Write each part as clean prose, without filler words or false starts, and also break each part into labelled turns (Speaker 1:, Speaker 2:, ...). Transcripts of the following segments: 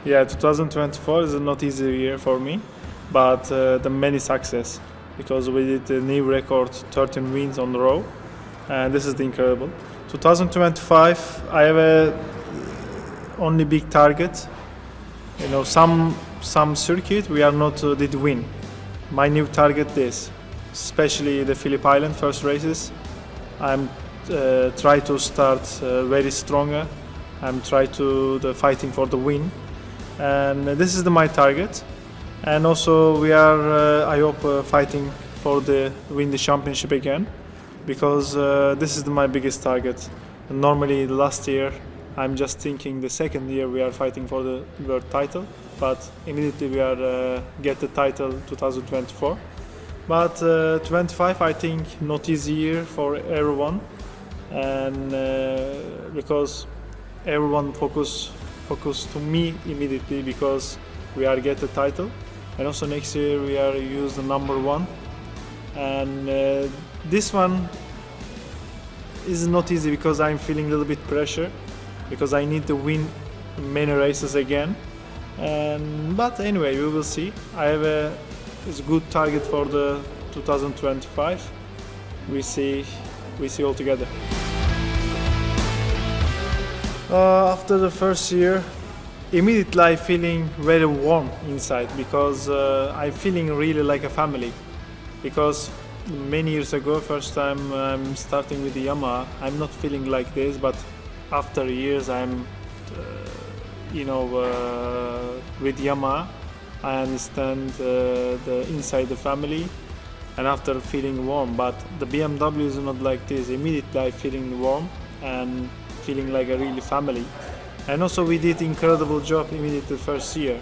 Speaker 1: Yeah, 2024 is not easy year for me, but the many success because we did a new record, 13 wins on the row, and this is the incredible. 2025, I have a only big target. You know, some circuit we are not did win. My new target is, especially the Phillip Island first races. I'm try to start very stronger. I'm try to the fighting for the win. And this is my target, and also we are I hope fighting for the win the championship again, because this is my biggest target. Normally last year I'm just thinking the second year we are fighting for the world title, but immediately we are get the title 2024. But 25 I think not easy year for everyone, and because everyone focus to me immediately because we are get the title, and also next year we are use the number one, and this one is not easy because I'm feeling a little bit pressure because I need to win many races again, and but anyway we will see. I have it's a good target for the 2025. We see all together. After the first year, immediately I'm feeling very warm inside because I'm feeling really like a family. Because many years ago, first time I'm starting with the Yamaha, I'm not feeling like this. But after years, I'm, with Yamaha, I understand the inside the family, and after feeling warm. But the BMW is not like this. Immediately I'm feeling warm and feeling like a really family, and also we did incredible job immediately the first year.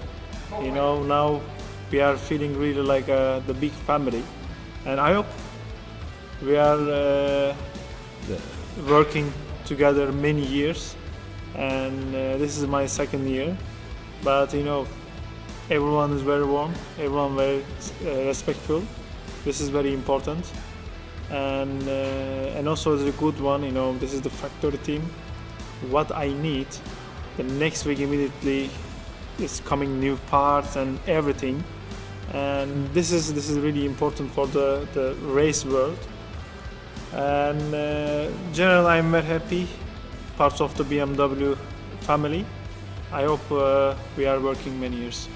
Speaker 1: You know, now we are feeling really like the big family, and I hope we are working together many years, and this is my second year. But you know, everyone is very warm, everyone very respectful. This is very important, and also it's a good one. You know, this is the factory team. What I need, the next week immediately is coming new parts and everything, and this is really important for the race world. And generally I'm very happy, parts of the BMW family. I hope we are working many years.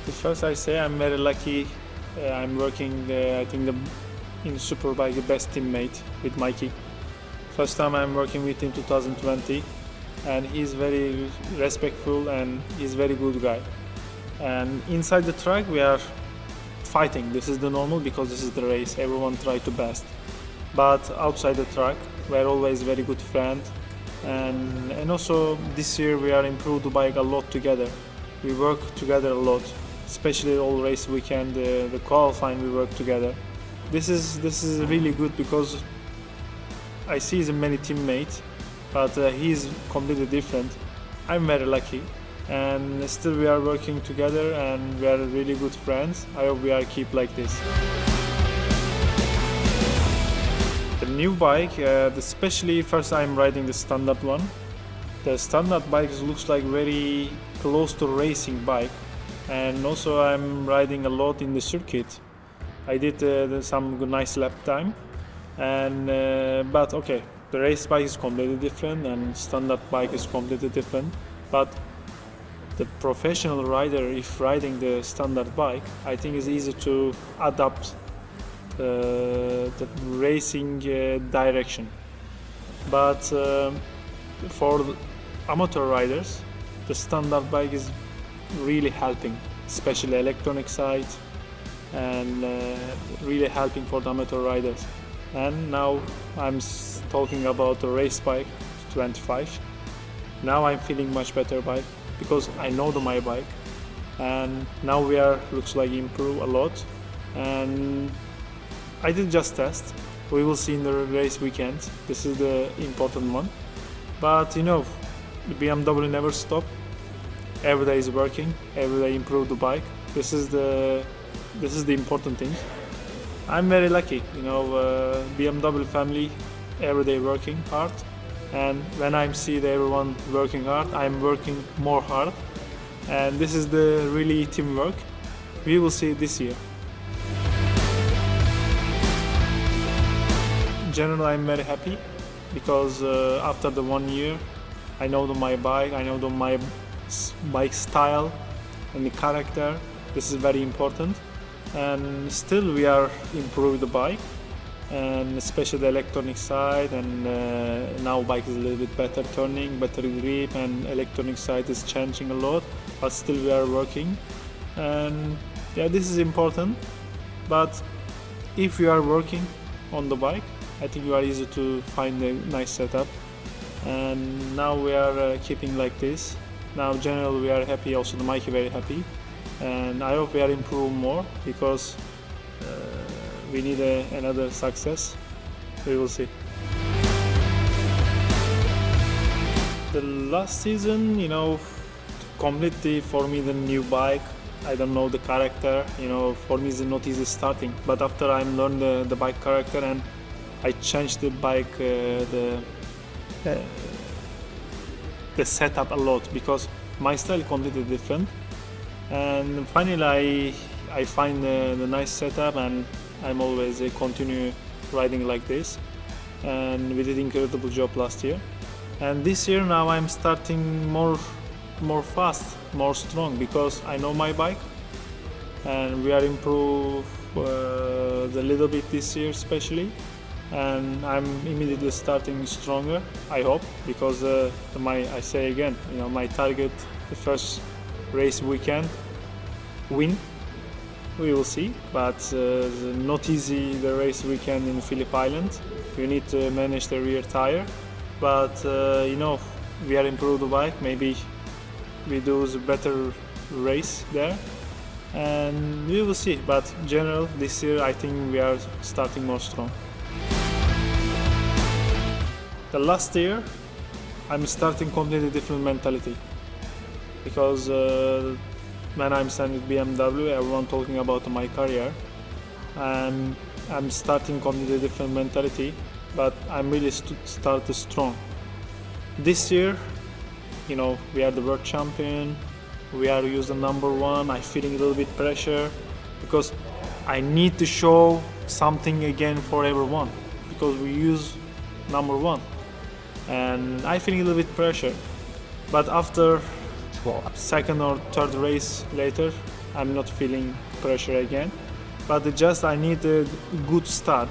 Speaker 1: The first I say I'm very lucky. I'm working I think in Superbike the best teammate with Mikey. First time I'm working with him 2020, and he's very respectful and he's very good guy. And inside the track we are fighting. This is the normal because this is the race. Everyone try to best. But outside the track we're always very good friend. And also this year we are improved the bike a lot together. We work together a lot, especially all race weekend, the qualifying we work together. This is really good because I see he's many teammates, but he's completely different. I'm very lucky, and still we are working together and we are really good friends. I hope we are keep like this. The new bike, especially first I'm riding the standard one. The standard bike looks like very close to racing bike, and also I'm riding a lot in the circuit. I did some nice lap time, and but okay, the race bike is completely different and standard bike is completely different. But the professional rider, if riding the standard bike, I think it's easy to adapt the racing direction. But for amateur riders, the standard bike is really helping, especially electronic side, and really helping for the amateur riders. And now I'm talking about the race bike 25. Now I'm feeling much better bike because I know my bike, and now we are looks like improve a lot. And I did just test. We will see in the race weekend. This is the important one. But you know, the BMW never stop. Every day is working. Every day improve the bike. This is the important thing. I'm very lucky. You know, BMW family every day working hard, And when I see everyone working hard, I'm working more hard. And this is the really teamwork. We will see this year. In general, I'm very happy because after the 1 year, I know my bike, I know my bike style and the character. This is very important. And still we are improving the bike, and especially the electronic side, and now bike is a little bit better turning, better grip, and electronic side is changing a lot, but still we are working. And yeah, this is important, but if you are working on the bike, I think you are easy to find a nice setup. And now we are keeping like this. Now generally we are happy, also the Mikey very happy, and I hope we are improving more because we need another success. We will see. The last season, completely for me the new bike. I don't know the character. For me it's not easy starting. But after I learned the bike character and I changed the bike, the setup a lot because my style is completely different. And finally I find the nice setup, and I'm always continue riding like this. And we did incredible job last year. And this year now I'm starting more fast, more strong because I know my bike, and we are improved a little bit this year especially. And I'm immediately starting stronger, I hope, because I say again, my target, the first race weekend, win. We will see, but not easy the race weekend in Phillip Island. You need to manage the rear tire, but we are improved the bike. Maybe we do a better race there, and we will see. But in general, this year I think we are starting more strong. The last year, I'm starting completely different mentality because when I'm standing with BMW, everyone talking about my career, and I'm starting completely different mentality, but I'm really started strong. This year, we are the world champion, we are using number one. I'm feeling a little bit pressure because I need to show something again for everyone because we use number one. And I feeling a little bit pressure, but after second or third race later, I'm not feeling pressure again. But I need a good start,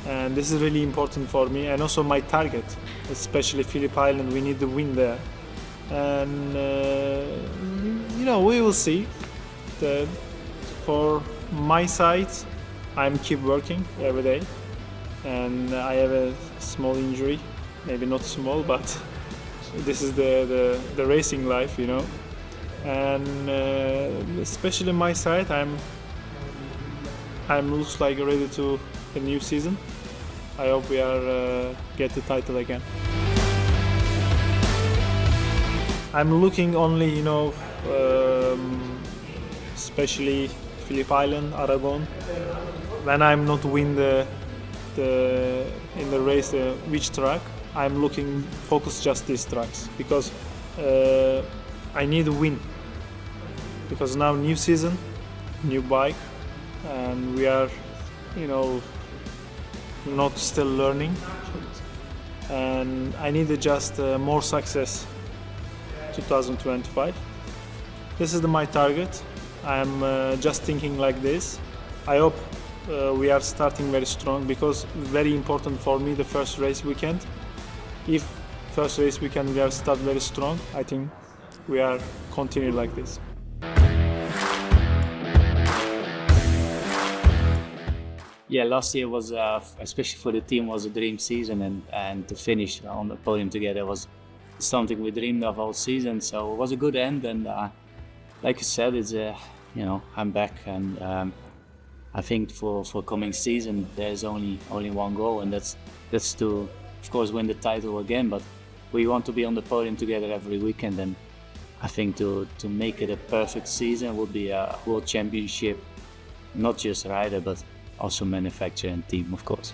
Speaker 1: and this is really important for me. And also my target, especially Phillip Island, we need to win there. And we will see. For my side, I'm keep working every day, and I have a small injury. Maybe not small, but this is the racing life, And especially my side, I'm looks like ready to the new season. I hope we are get the title again. I'm looking only, especially Phillip Island, Aragon. When I'm not win in the race, which track? I'm looking focus just these tracks because I need a win. Because now new season, new bike, and we are, not still learning. And I need just more success. 2025. This is my target. I'm just thinking like this. I hope we are starting very strong because very important for me the first race weekend. If first race weekend we are start very strong, I think we are continue like this.
Speaker 2: Yeah, last year was, especially for the team, was a dream season, and to finish on the podium together was something we dreamed of all season. So it was a good end, and like you said, it's I'm back, and I think for coming season there's only one goal, and that's to, of course, win the title again. But we want to be on the podium together every weekend, and I think to make it a perfect season would be a World Championship, not just rider but also manufacturer and team, of course.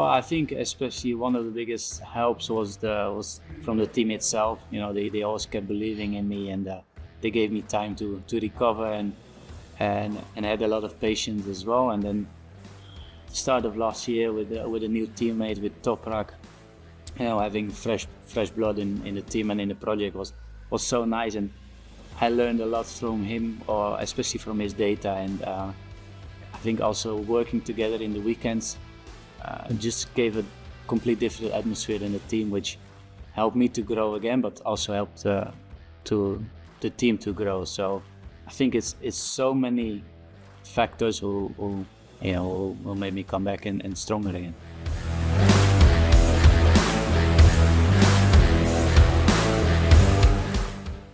Speaker 2: Well, I think especially one of the biggest helps was from the team itself. You know, they always kept believing in me, and they gave me time to recover and had a lot of patience as well. And then start of last year with a new teammate, with Toprak, you know, having fresh blood in the team and in the project was so nice, and I learned a lot from him, or especially from his data, and I think also working together in the weekends just gave a complete different atmosphere in the team, which helped me to grow again, but also helped the team to grow. So I think it's so many factors who you know, will make me come back and stronger again.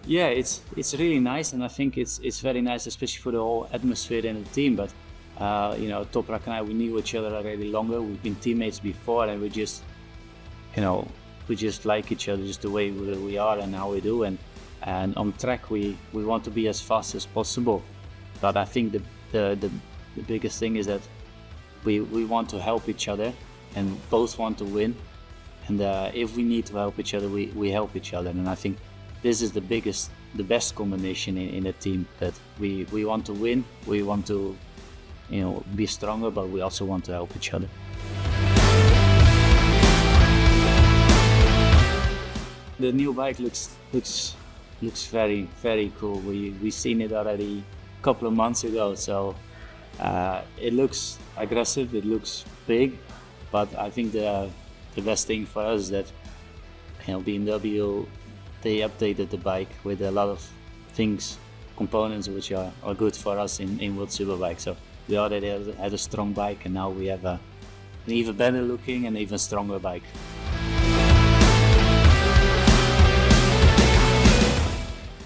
Speaker 2: Yeah, it's really nice, and I think it's very nice, especially for the whole atmosphere in the team. But you know, Toprak and I, we knew each other already longer. We've been teammates before, and we just like each other, just the way we are and how we do. And on track, we want to be as fast as possible. But I think the biggest thing is that we want to help each other, and both want to win. And if we need to help each other, we help each other. And I think this is the best combination in a team, that we want to win, we want to, you know, be stronger, but we also want to help each other. The new bike looks very, very cool. We seen it already a couple of months ago, so it looks aggressive, it looks big, but I think the best thing for us is that, you know, BMW, they updated the bike with a lot of things, components which are good for us in World Superbike. So we already had a strong bike, and now we have an even better looking and even stronger bike.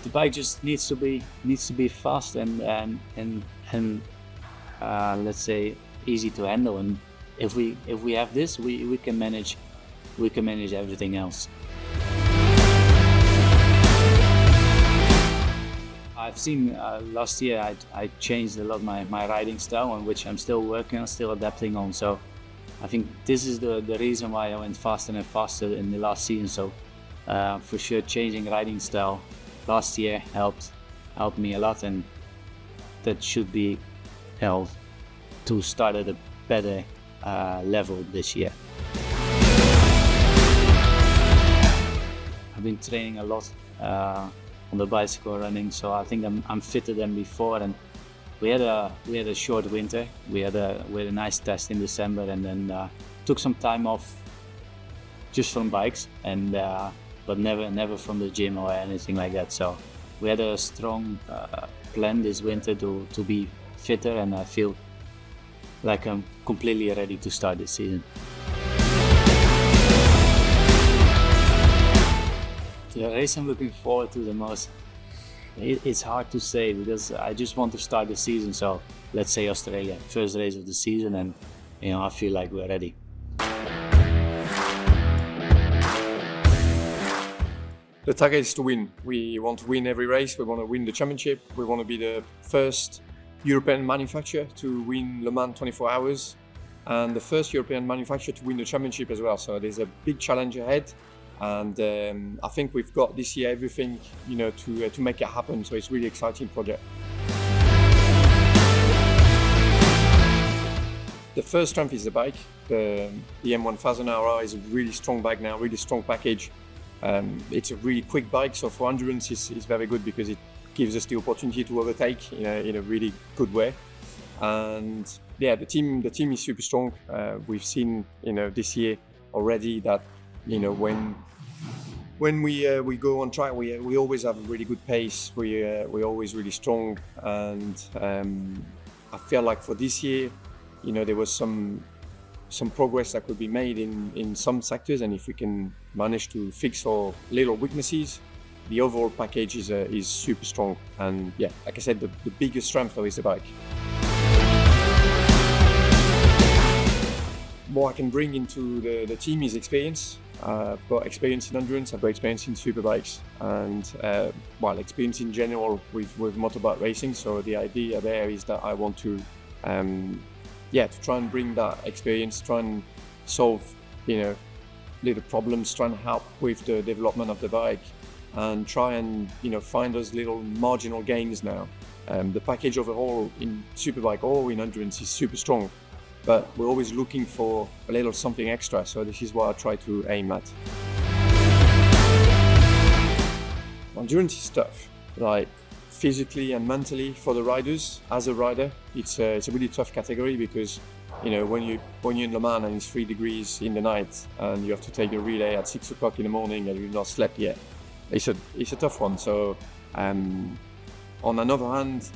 Speaker 2: The bike just needs to be fast and let's say easy to handle. And if we have this, we can manage everything else. I've seen last year I changed a lot my riding style, on which I'm still working on, still adapting on. So I think this is the reason why I went faster and faster in the last season. So for sure, changing riding style last year helped me a lot, and that should be held to start at a better level this year. I've been training a lot on the bicycle running, so I think I'm fitter than before. And we had a short winter. We had a nice test in December, and then took some time off just from bikes, and but never from the gym or anything like that. So we had a strong plan this winter to be fitter, and I feel like I'm completely ready to start this season. The race I'm looking forward to the most, it's hard to say, because I just want to start the season. So let's say Australia, first race of the season, and you know, I feel like we're ready.
Speaker 3: The target is to win. We want to win every race. We want to win the championship. We want to be the first European manufacturer to win Le Mans 24 hours, and the first European manufacturer to win the championship as well. So there's a big challenge ahead. And I think we've got this year everything, you know, to make it happen. So it's really exciting project. The first strength is the bike. The M1000 RR is a really strong bike now, really strong package. It's a really quick bike, so for endurance it's very good, because it gives us the opportunity to overtake in a really good way. And yeah, the team is super strong. We've seen, you know, this year already that, you know, when we go on track, we always have a really good pace. We're always really strong, and I feel like for this year, you know, there was some progress that could be made in some sectors, and if we can manage to fix our little weaknesses, the overall package is super strong. And yeah, like I said, the biggest strength though is the bike. What I can bring into the team is experience. I've got experience in endurance, I've got experience in superbikes, and well, experience in general with motorbike racing. So the idea there is that I want to, to try and bring that experience, try and solve, little problems, try and help with the development of the bike, and try and find those little marginal gains now. The package overall in Superbike or in endurance is super strong, but we're always looking for a little something extra. So this is what I try to aim at. Endurance is tough, like physically and mentally for the riders. As a rider, it's a really tough category because when you're in Le Mans and it's 3 degrees in the night and you have to take a relay at 6 o'clock in the morning and you've not slept yet, it's a tough one. So on another hand,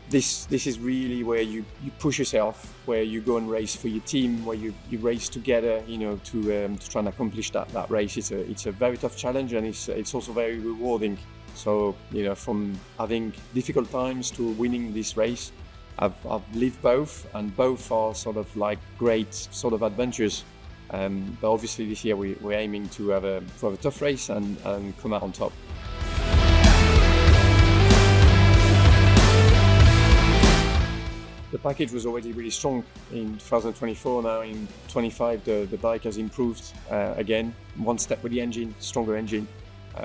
Speaker 3: this is really where you push yourself, where you go and race for your team, where you race together, to try and accomplish that race. It's a very tough challenge, and it's also very rewarding. So from having difficult times to winning this race, I've lived both, and both are sort of like great sort of adventures. But obviously this year we're aiming to have a tough race and come out on top. The package was already really strong in 2024. Now in 25, the bike has improved again, one step with the engine, stronger engine.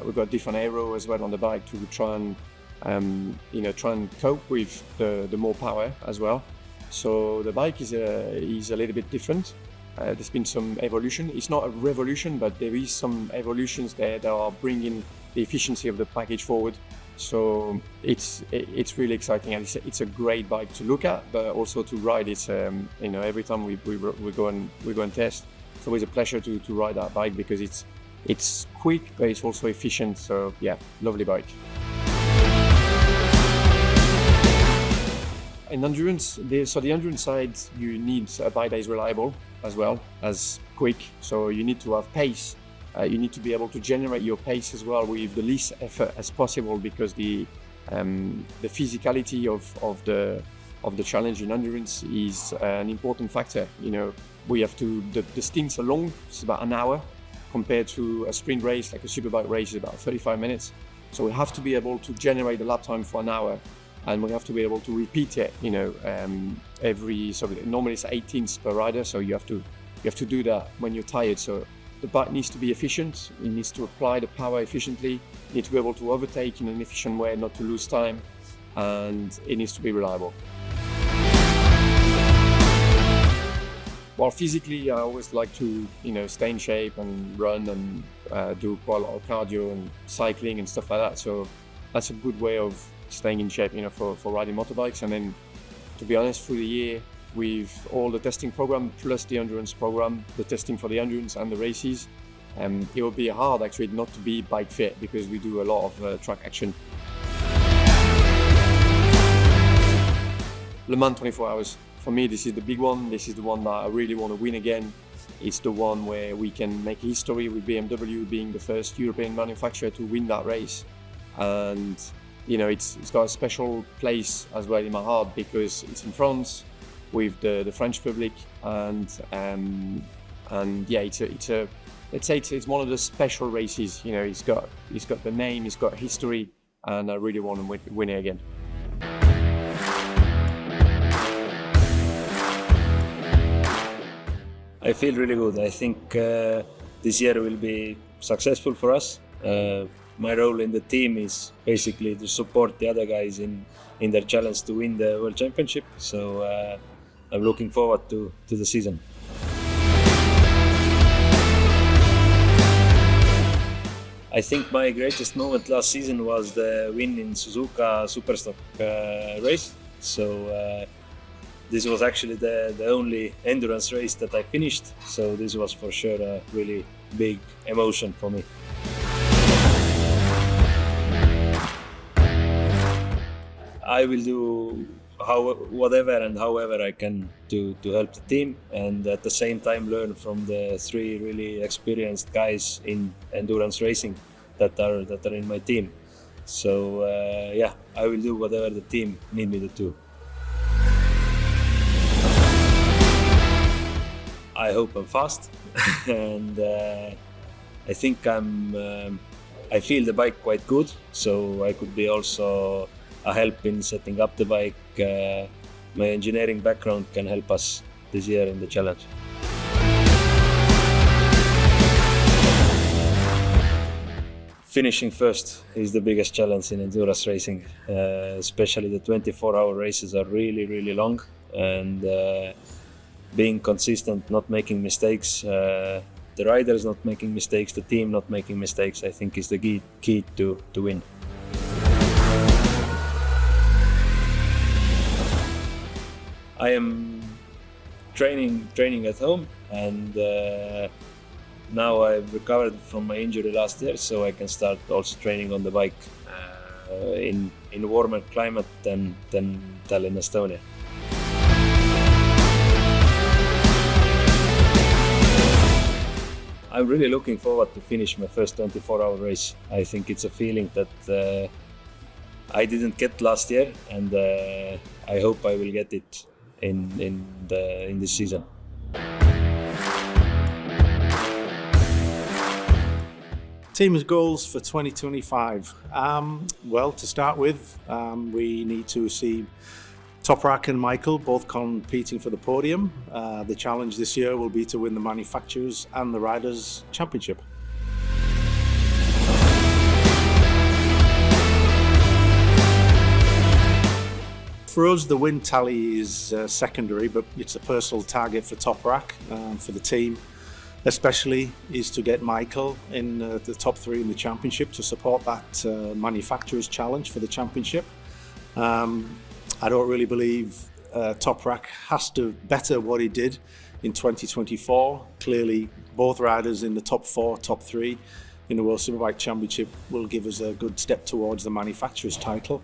Speaker 3: We've got different aero as well on the bike to try and cope with the more power as well. So the bike is a little bit different. There's been some evolution. It's not a revolution, but there is some evolutions there that are bringing the efficiency of the package forward. So it's really exciting, and it's a great bike to look at, but also to ride. It's every time we go and test, it's always a pleasure to ride that bike because it's quick, but it's also efficient. So yeah, lovely bike. In endurance, the endurance side, you need a bike that is reliable as well as quick. So you need to have pace. You need to be able to generate your pace as well with the least effort as possible, because the physicality of the challenge in endurance is an important factor. We have to the stints are long. It's about an hour compared to a sprint race like a superbike race is about 35 minutes. So we have to be able to generate the lap time for an hour, and we have to be able to repeat it. Normally it's 18s per rider, so you have to do that when you're tired. So the bike needs to be efficient, it needs to apply the power efficiently, it needs to be able to overtake in an efficient way, not to lose time, and it needs to be reliable. While physically, I always like to stay in shape and run and do quite a lot of cardio and cycling and stuff like that. So that's a good way of staying in shape for riding motorbikes. And then, to be honest, through the year, with all the testing program plus the endurance program, the testing for the endurance and the races, it will be hard actually not to be bike fit, because we do a lot of track action. Le Mans 24 hours. For me, this is the big one. This is the one that I really want to win again. It's the one where we can make history with BMW being the first European manufacturer to win that race. And it's got a special place as well in my heart, because it's in France, with the French public, and yeah, it's one of the special races. It's got the name, it's got history, and I really want to win it again.
Speaker 4: I feel really good. I think this year will be successful for us. My role in the team is basically to support the other guys in their challenge to win the World Championship. So I'm looking forward to the season. I think my greatest moment last season was the win in Suzuka Superstock race. So this was actually the only endurance race that I finished. So this was for sure a really big emotion for me. I will do whatever and however I can to help the team, and at the same time learn from the 3 really experienced guys in endurance racing that are in my team. So yeah, I will do whatever the team need me to do. I hope I'm fast, and I think I feel the bike quite good, so I could be also a help in setting up the bike. My engineering background can help us this year in the challenge. finishing first is the biggest challenge in endurance racing. Especially the 24-hour races are really, really long, and being consistent, not making mistakes, the riders not making mistakes, the team not making mistakes, I think is the key to win. I am training at home, and now I've recovered from my injury last year, so I can start also training on the bike in warmer climate than Tallinn, Estonia. I'm really looking forward to finish my first 24-hour race. I think it's a feeling that I didn't get last year, and I hope I will get it in this season.
Speaker 5: Team's goals for 2025. Well, to start with, we need to see Toprak and Michael both competing for the podium. The challenge this year will be to win the Manufacturers and the Riders' Championship. For us, the win tally is secondary, but it's a personal target for Toprak, for the team especially, is to get Michael in the top 3 in the championship to support that Manufacturers' challenge for the championship. I don't really believe Toprak has to better what he did in 2024. Clearly, both riders in the top 4, top 3 in the World Superbike Championship will give us a good step towards the Manufacturers' title.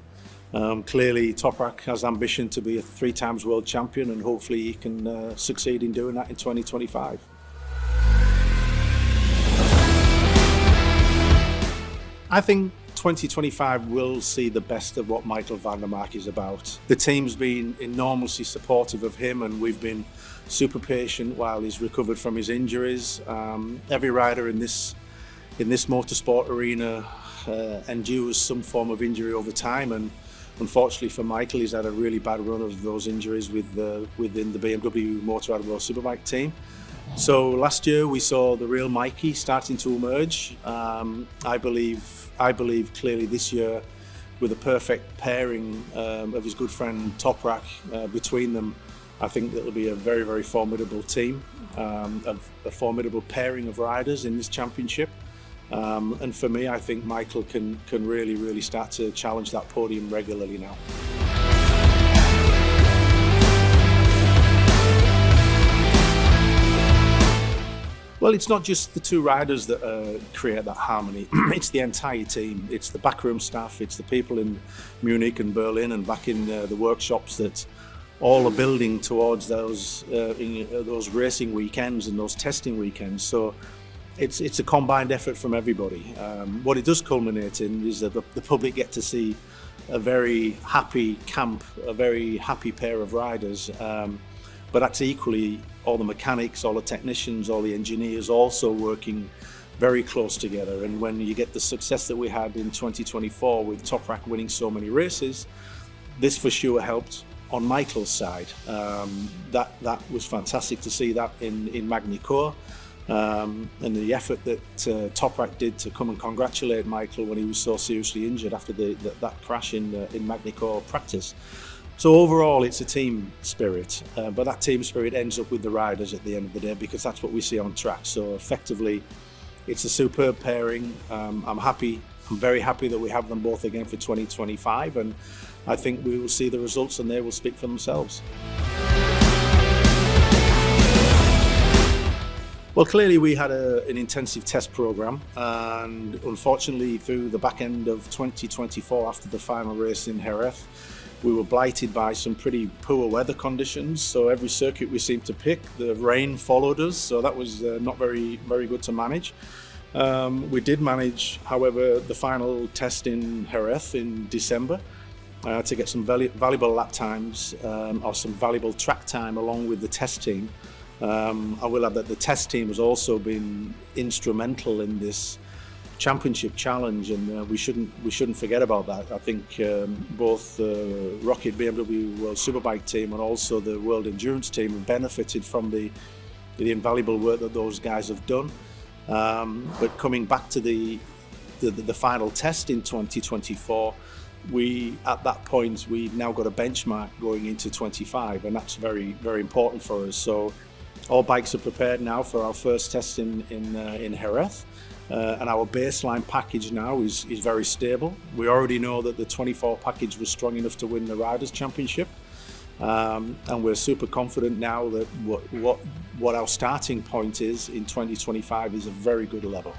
Speaker 5: Clearly, Toprak has ambition to be a 3 times world champion, and hopefully he can succeed in doing that in 2025. I think 2025 will see the best of what Michael van der Mark is about. The team's been enormously supportive of him, and we've been super patient while he's recovered from his injuries. Every rider in this motorsport arena endures some form of injury over time, and unfortunately for Michael, he's had a really bad run of those injuries within the BMW Motorrad World Superbike team. So last year we saw the real Mikey starting to emerge. I believe clearly this year, with a perfect pairing of his good friend Toprak between them, I think that will be a very, very formidable team, a formidable pairing of riders in this championship. And for me, I think Michael can really start to challenge that podium regularly now. Well, it's not just the 2 riders that create that harmony. It's the entire team. It's the backroom staff. It's the people in Munich and Berlin and back in the workshops that all are building towards those racing weekends and those testing weekends. So it's a combined effort from everybody. What it does culminate in is that the public get to see a very happy camp, a very happy pair of riders. But that's equally all the mechanics, all the technicians, all the engineers also working very close together. And when you get the success that we had in 2024 with Toprak winning so many races, this for sure helped on Michael's side. That was fantastic to see that in Magny-Cours. And the effort that Toprak did to come and congratulate Michael when he was so seriously injured after that crash in Magny-Cours practice. So overall, it's a team spirit, but that team spirit ends up with the riders at the end of the day, because that's what we see on track. So effectively, it's a superb pairing. I'm very happy that we have them both again for 2025, and I think we will see the results and they will speak for themselves. Well, clearly we had an intensive test program, and unfortunately through the back end of 2024, after the final race in Jerez, we were blighted by some pretty poor weather conditions. So every circuit we seemed to pick, the rain followed us. So that was not very good to manage. We did manage, however, the final test in Jerez in December to get some valuable lap times or some valuable track time along with the test team. I will add that the test team has also been instrumental in this championship challenge, and we shouldn't forget about that. I think both the Rocket BMW World Superbike team and also the World Endurance team have benefited from the invaluable work that those guys have done. But coming back to the the final test in 2024, at that point we've now got a benchmark going into 25, and that's very, very important for us. So all bikes are prepared now for our first test in Jerez, and our baseline package now is very stable. We already know that the 24 package was strong enough to win the Riders' Championship, and we're super confident now that what our starting point is in 2025 is a very good level.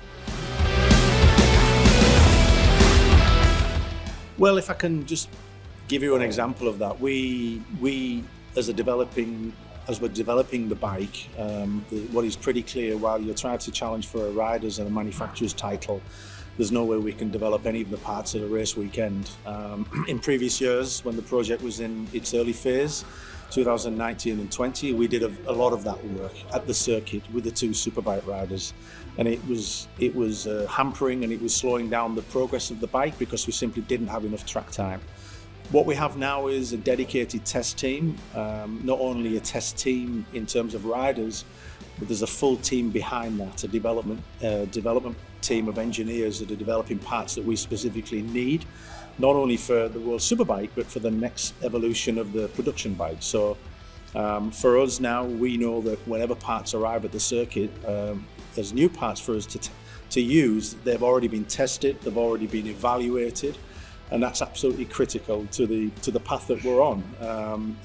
Speaker 5: Well, if I can just give you an example of that, we as we're developing the bike, what is pretty clear, while you're trying to challenge for a rider's and a manufacturer's title, there's no way we can develop any of the parts at a race weekend. In previous years, when the project was in its early phase, 2019 and 20, we did a lot of that work at the circuit with the two Superbike riders, and it was hampering and it was slowing down the progress of the bike because we simply didn't have enough track time. What we have now is a dedicated test team, not only a test team in terms of riders, but there's a full team behind that, a development team of engineers that are developing parts that we specifically need, not only for the World Superbike, but for the next evolution of the production bike. So for us now, we know that whenever parts arrive at the circuit, there's new parts for us to use. They've already been tested, they've already been evaluated, and that's absolutely critical to the path that we're on.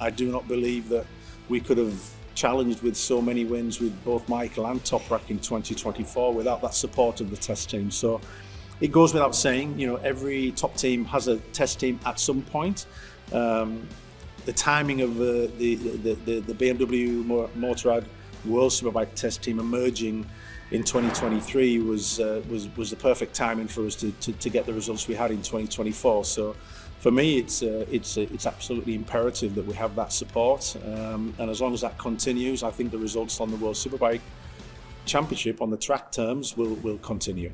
Speaker 5: I do not believe that we could have challenged with so many wins with both Michael and Toprak in 2024 without that support of the test team. So it goes without saying, every top team has a test team at some point. The timing of the BMW Motorrad World Superbike test team emerging in 2023 was the perfect timing for us to get the results we had in 2024. So for me, it's absolutely imperative that we have that support, and as long as that continues, I think the results on the World Superbike Championship on the track terms will continue.